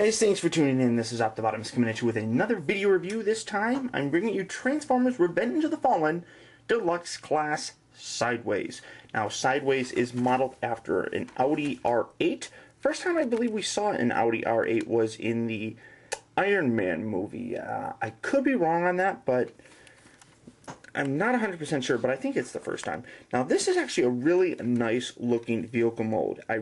Guys, thanks for tuning in. This is Optibottoms coming at you with another video review. This time, I'm bringing you Transformers Revenge of the Fallen Deluxe Class Sideways. Now, Sideways is modeled after an Audi R8. First time I believe we saw an Audi R8 was in the Iron Man movie. I could be wrong on that, but I'm not 100% sure, but I think it's the first time. Now, this is actually a really nice looking vehicle mode. I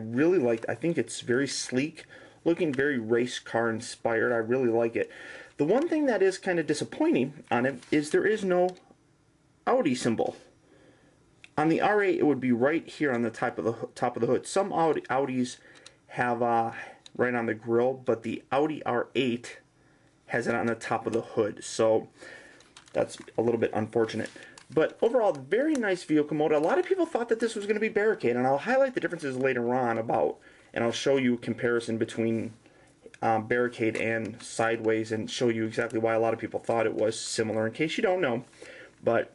think it's very sleek, looking very race car inspired. I really like it. The one thing that is kind of disappointing on it is there is no Audi symbol. On the R8, it would be right here on the top of the hood. Some Audis have right on the grill, but the Audi R8 has it on the top of the hood. So that's a little bit unfortunate. But overall, very nice vehicle mode. A lot of people thought that this was going to be Barricade, and I'll highlight the differences later on and I'll show you a comparison between Barricade and Sideways and show you exactly why a lot of people thought it was similar, in case you don't know. But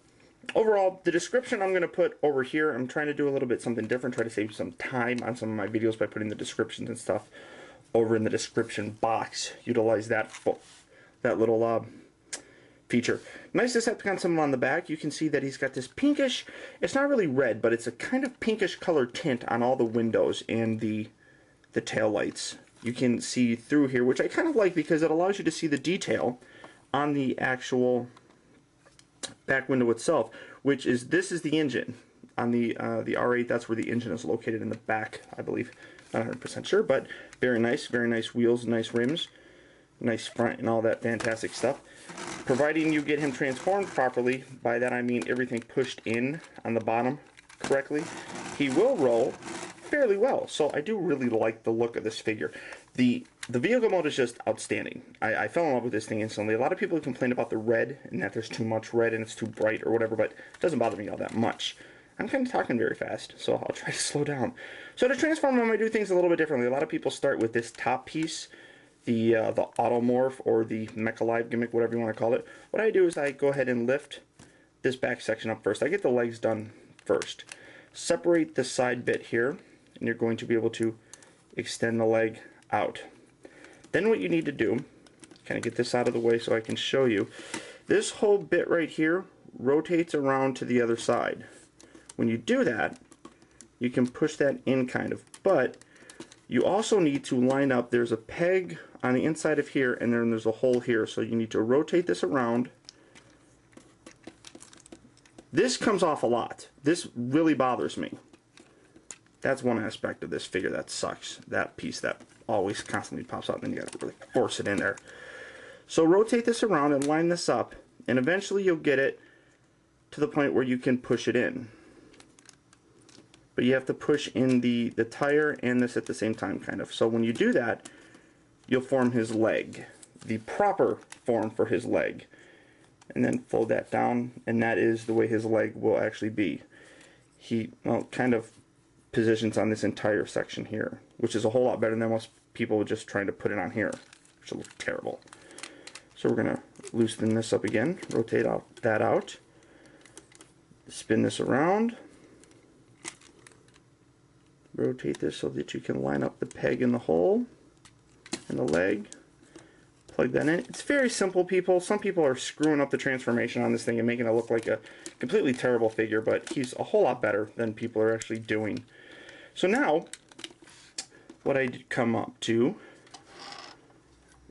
overall, the description I'm going to put over here. I'm trying to do a little bit something different, try to save some time on some of my videos by putting the descriptions and stuff over in the description box. Utilize that little feature. Nice Decepticon symbol on the back. You can see that he's got this pinkish, it's not really red, but it's a kind of pinkish color tint on all the windows and the tail lights. You can see through here, which I kind of like because it allows you to see the detail on the actual back window itself, which is, this is the engine. On the R8, that's where the engine is located in the back, I believe. Not 100% sure, but very nice wheels, nice rims, nice front, and all that fantastic stuff. Providing you get him transformed properly, by that I mean everything pushed in on the bottom correctly, he will roll fairly well. So I do really like the look of this figure. The vehicle mode is just outstanding. I fell in love with this thing instantly. A lot of people complain about the red and that there's too much red and it's too bright or whatever, but it doesn't bother me all that much. I'm kind of talking very fast, so I'll try to slow down. So to transform him, I do things a little bit differently. A lot of people start with this top piece, the Automorph or the Mecha Live gimmick, whatever you want to call it. What I do is I go ahead and lift this back section up first. I get the legs done first. Separate the side bit here, and you're going to be able to extend the leg out. Then what you need to do, kind of get this out of the way so I can show you, this whole bit right here rotates around to the other side. When you do that, you can push that in kind of, but you also need to line up, there's a peg on the inside of here and then there's a hole here, so you need to rotate this around. This comes off a lot. This really bothers me. That's one aspect of this figure that sucks. That piece that always constantly pops out, and then you gotta really force it in there. So rotate this around and line this up, and eventually you'll get it to the point where you can push it in. But you have to push in the tire and this at the same time, kind of. So when you do that, you'll form his leg, the proper form for his leg. And then fold that down, and that is the way his leg will actually be. He kind of positions on this entire section here, which is a whole lot better than most people just trying to put it on here, which will look terrible. So we're going to loosen this up again, rotate that out, spin this around, rotate this so that you can line up the peg in the hole and the leg, plug that in. It's very simple, people. Some people are screwing up the transformation on this thing and making it look like a completely terrible figure, but he's a whole lot better than people are actually doing. So now, what I come up to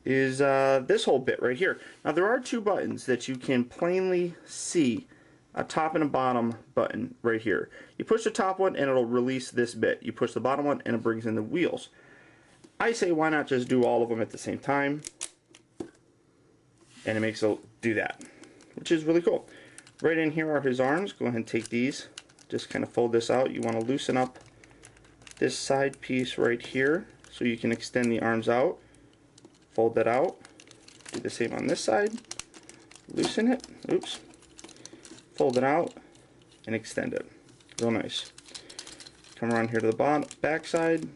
is this whole bit right here. Now there are two buttons that you can plainly see, a top and a bottom button right here. You push the top one and it'll release this bit. You push the bottom one and it brings in the wheels. I say why not just do all of them at the same time, and it makes it do that, which is really cool. Right in here are his arms. Go ahead and take these, just kind of fold this out. You want to loosen up this side piece right here so you can extend the arms out. Fold that out. Do the same on this side. Loosen it. Oops. Fold it out and extend it. Real nice. Come around here to the back side.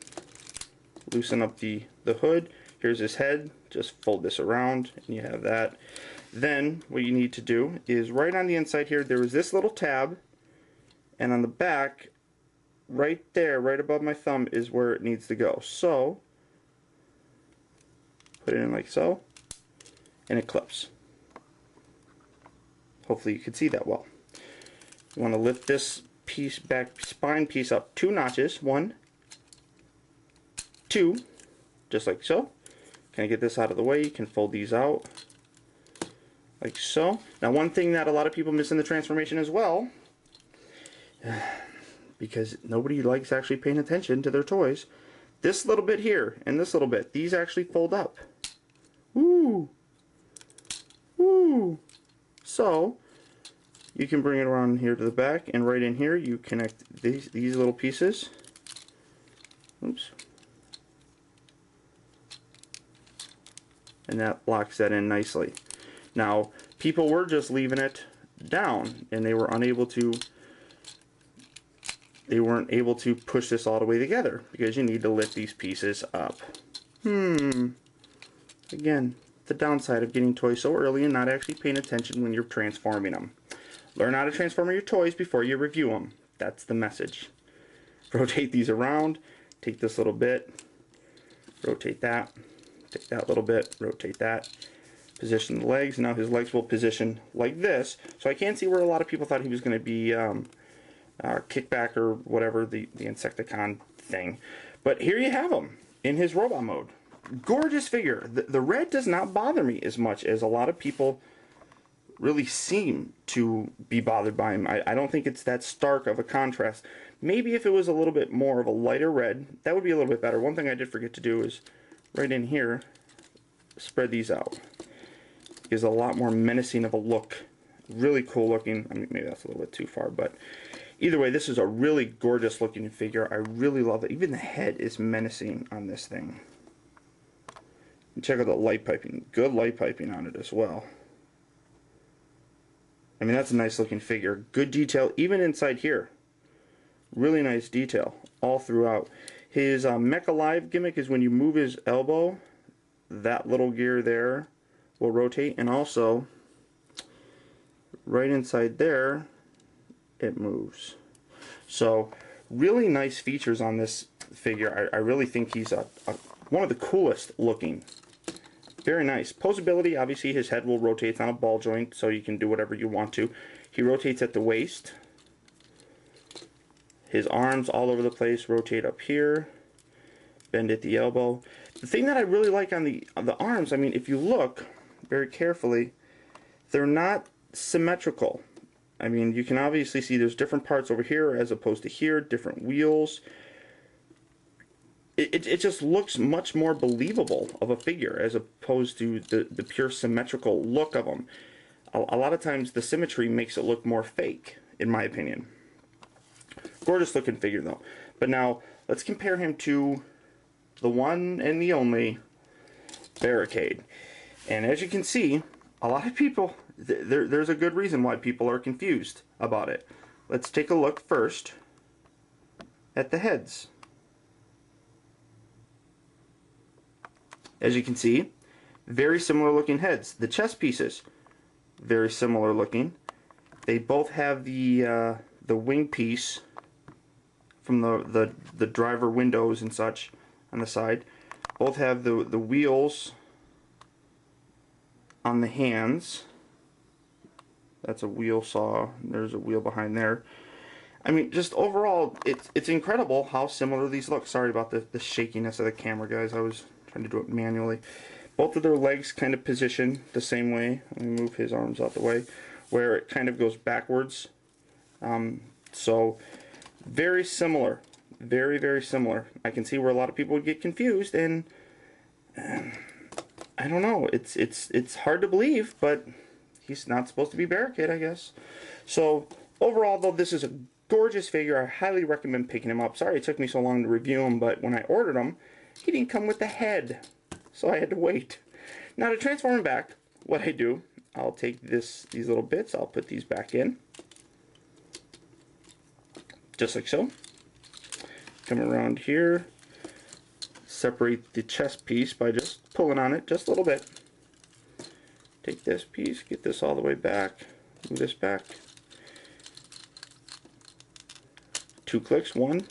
Loosen up the hood. Here's his head. Just fold this around and you have that. Then what you need to do is right on the inside here, there is this little tab, and on the back right there, right above my thumb, is where it needs to go. So Put it in like so, and it clips. Hopefully you can see that well. You want to lift this piece back, spine piece up 2 notches. 1, 2, just like so. Can I get this out of the way? You can fold these out like so. Now, one thing that a lot of people miss in the transformation as well, because nobody likes actually paying attention to their toys, this little bit here and this little bit, these actually fold up. Woo! Woo! So you can bring it around here to the back, and right in here you connect these little pieces. Oops. And that locks that in nicely. Now, people were just leaving it down, and they weren't able to push this all the way together because you need to lift these pieces up. Again, the downside of getting toys so early and not actually paying attention when you're transforming them. Learn how to transform your toys before you review them. That's the message. Rotate these around. Take this little bit. Rotate that. Take that little bit. Rotate that. Position the legs. Now his legs will position like this. So I can see where a lot of people thought he was going to be kickback or whatever, the Insecticon thing. But here you have him in his robot mode. Gorgeous figure. The red does not bother me as much as a lot of people really seem to be bothered by him. I don't think it's that stark of a contrast. Maybe if it was a little bit more of a lighter red, that would be a little bit better. One thing I did forget to do is right in here, spread these out. Gives a lot more menacing of a look. Really cool looking. I mean, maybe that's a little bit too far, but either way, this is a really gorgeous looking figure. I really love it. Even the head is menacing on this thing. And check out the light piping. Good light piping on it as well. I mean, that's a nice looking figure. Good detail, even inside here. Really nice detail all throughout. His Mech Alive gimmick is when you move his elbow, that little gear there will rotate, and also right inside there it moves. So really nice features on this figure. I really think he's one of the coolest looking. Very nice. Posability, obviously his head will rotate on a ball joint, so you can do whatever you want to. He rotates at the waist. His arms all over the place rotate up here. Bend at the elbow. The thing that I really like on the arms, I mean, if you look very carefully, they're not symmetrical. I mean, you can obviously see there's different parts over here as opposed to here, different wheels. It just looks much more believable of a figure as opposed to the pure symmetrical look of them. A lot of times the symmetry makes it look more fake, in my opinion. Gorgeous looking figure though. But now let's compare him to the one and the only Barricade. And as you can see, a lot of people, there's a good reason why people are confused about it. Let's take a look first at the heads. As you can see, very similar looking heads. The chest pieces, very similar looking. They both have the wing piece from the driver windows and such on the side. Both have the wheels on the hands. That's a wheel saw. There's a wheel behind there. I mean, just overall, it's incredible how similar these look. Sorry about the shakiness of the camera, guys. I was trying to do it manually. Both of their legs kind of position the same way. Let me move his arms out the way, where it kind of goes backwards. So very similar, very similar. I can see where a lot of people would get confused, and I don't know. It's hard to believe, but he's not supposed to be Barricade, I guess. So overall, though, this is a gorgeous figure. I highly recommend picking him up. Sorry it took me so long to review him, but when I ordered him, he didn't come with the head, so I had to wait. Now to transform him back, what I do, I'll take these little bits, I'll put these back in, just like so. Come around here, separate the chest piece by just pulling on it just a little bit. Take this piece, get this all the way back, move this back. 2 clicks, 1,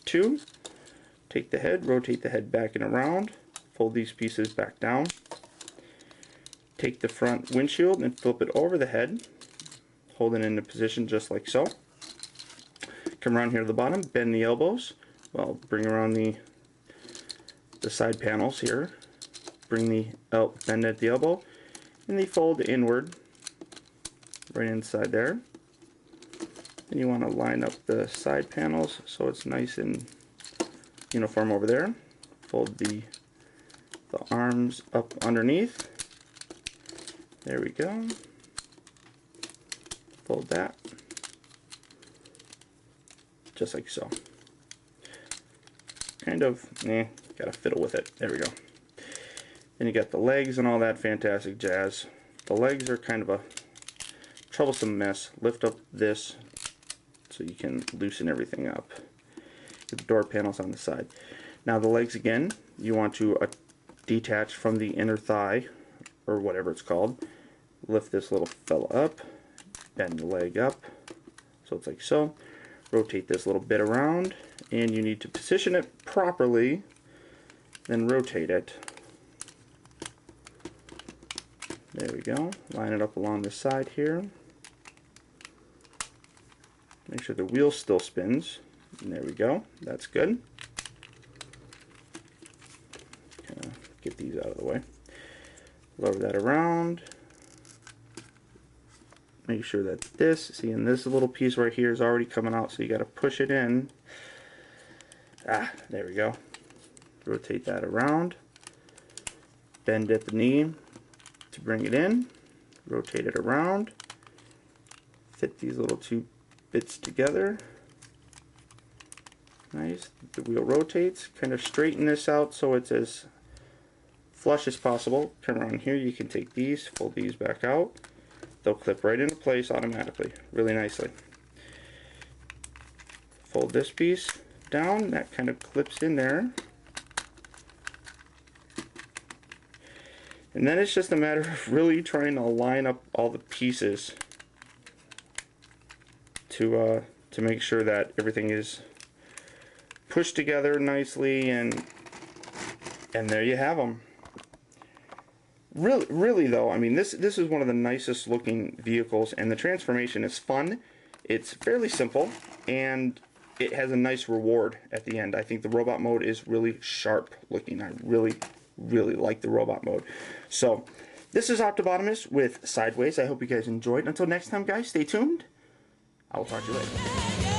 2. Take the head, rotate the head back and around, fold these pieces back down. Take the front windshield and flip it over the head, hold it into position just like so. Come around here to the bottom, bend the elbows. Well, bring around the side panels here. Bring the bend at the elbow, and they fold inward, right inside there. And you want to line up the side panels so it's nice and uniform over there. Fold the arms up underneath. There we go. Fold that. Just like so. Kind of, gotta fiddle with it. There we go. Then you got the legs and all that fantastic jazz. The legs are kind of a troublesome mess. Lift up this so you can loosen everything up. The door panels on the side. Now the legs again, you want to detach from the inner thigh, or whatever it's called. Lift this little fella up, bend the leg up, so it's like so. Rotate this little bit around, and you need to position it properly, then rotate it. There we go. Line it up along the side here. Make sure the wheel still spins. And there we go. That's good. Get these out of the way. Lower that around. Make sure that this little piece right here is already coming out, so you got to push it in. There we go. Rotate that around. Bend at the knee to bring it in. Rotate it around. Fit these little two bits together. Nice. The wheel rotates. Kind of straighten this out so it's as flush as possible. Come around here, you can take these, fold these back out. They'll clip right into place automatically, really nicely. Fold this piece down, that kind of clips in there. And then it's just a matter of really trying to line up all the pieces to make sure that everything is pushed together nicely, and there you have them. Really though, I mean, this is one of the nicest looking vehicles, and the transformation is fun. It's fairly simple, and it has a nice reward at the end. I think the robot mode is really sharp looking. I really like the robot mode. So this is Optibotimus with Sideways. I hope you guys enjoyed. Until next time, guys, stay tuned. I will talk to you later.